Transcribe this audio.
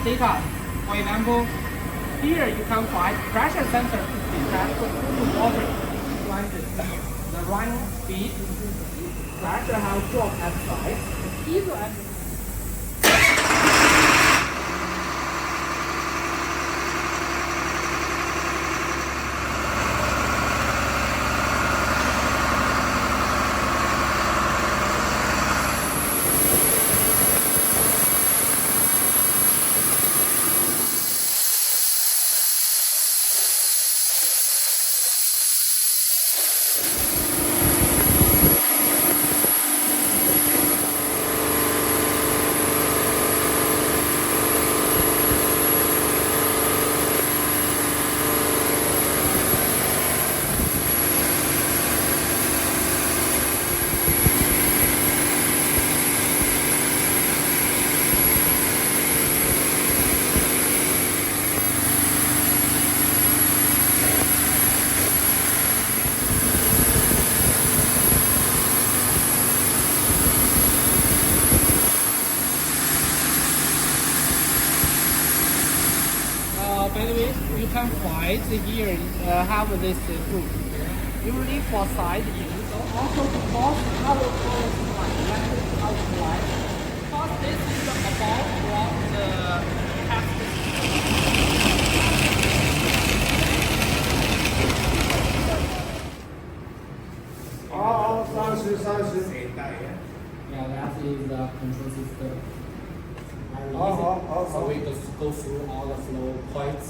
data. For example, here you can find pressure sensor to detect the water quantity, the running speed, pressure has dropped at site, either at by the way, you can find here have this tool. Usually for side use, also because our power supply, electric power supply, because this is above from the capacity. 30。 Yeah, that is the control system. So we just go through all the flow points.